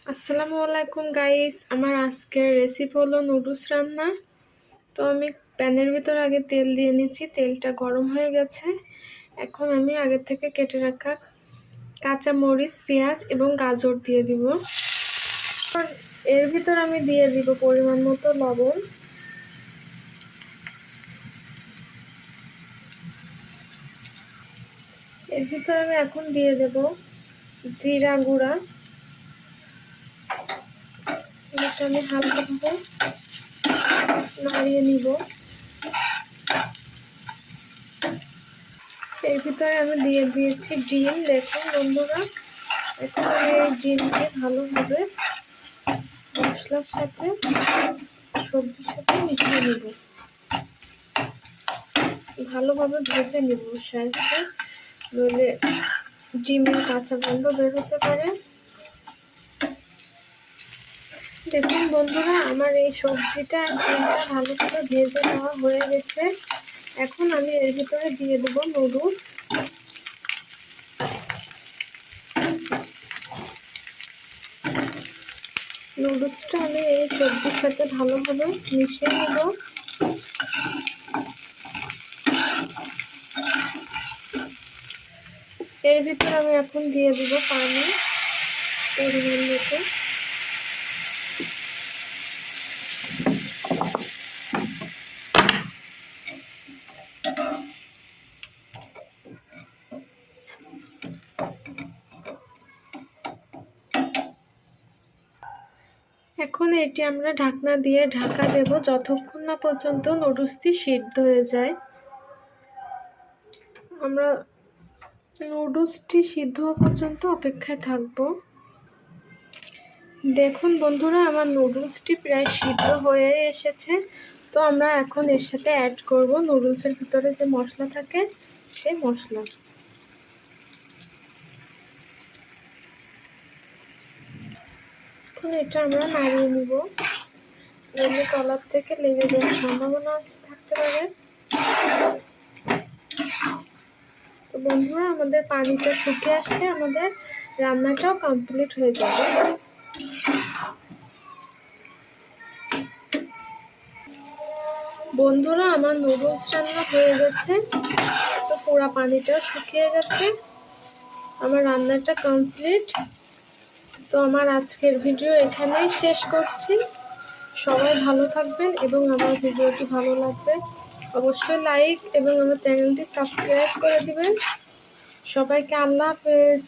আসসালামু আলাইকুম গাইস, আমার আজকের রেসিপি হলো নুডলস রান্না। তো আমি প্যানের ভিতর আগে তেল দিয়ে নিচ্ছি। তেলটা গরম হয়ে গেছে। এখন আমি আগে থেকে কেটে রাখা কাঁচা মরিচ, পেঁয়াজ এবং গাজর দিয়ে দিব। এর ভিতর আমি দিয়ে দিব পরিমাণ মতো লবণ। এর ভিতর আমি এখন দিয়ে দেব জিরা গুঁড়া। এটা আমি হালকাভাবে নাড়িয়ে নিব। এর ভিতরে আমি দিয়ে দিয়েছি ডিম। দেখুন বন্ধুরা, এখন আমি এই ডিমকে ভালোভাবে মশলার সাথে, সবজির সাথে মিশিয়ে নেব। ভালোভাবে ভেজে নেব সাথে, নইলে ডিমের কাঁচা গন্ধ বের হতে পারে। দেখুন বন্ধুরা, আমার এই সবজিটা ডিমটা ভালো করে ভেজে নেওয়া হয়ে গেছে। এখন আমি এর ভিতরে দিয়ে দেব নুডলস। নুডলসটা আমি এই সবজির সাথে ভালোভাবে মিশিয়ে নেব। এর ভিতরে আমি এখন দিয়ে দেব পানি পরিমাণ মতো। এখন এটি আমরা ঢাকনা দিয়ে ঢাকা দেব যতক্ষণ না পর্যন্ত নুডলসটি সিদ্ধ হয়ে যায়। আমরা নুডলসটি সিদ্ধ হওয়া পর্যন্ত অপেক্ষায় থাকব। দেখুন বন্ধুরা, আমার নুডলসটি প্রায় সিদ্ধ হয়ে এসেছে। তো আমরা এখন এর সাথে অ্যাড করব নুডলসের ভিতরে যে মশলা থাকে সেই মশলা। এখন এটা আমরা নাড়িয়ে নিব, নইলে তলার থেকে লেগে যাওয়ার সম্ভাবনা থাকতে পারে। তো বন্ধুরা, আমাদের পানিটা শুকিয়ে আসলে আমাদের রান্নাটাও কমপ্লিট হয়ে যাবে। বন্ধুরা, আমার নুডলস রান্না হয়ে গেছে। তো পুরো পানিটা শুকিয়ে গেছে, আমার রান্নাটা কমপ্লিট। তো আমার আজকের ভিডিও এখানেই শেষ করছি। সবাই ভালো থাকবেন এবং আমার ভিডিওটি ভালো লাগবে অবশ্যই লাইক এবং আমার চ্যানেলটি সাবস্ক্রাইব করে দিবেন। সবাইকে আল্লাহ হাফেজ।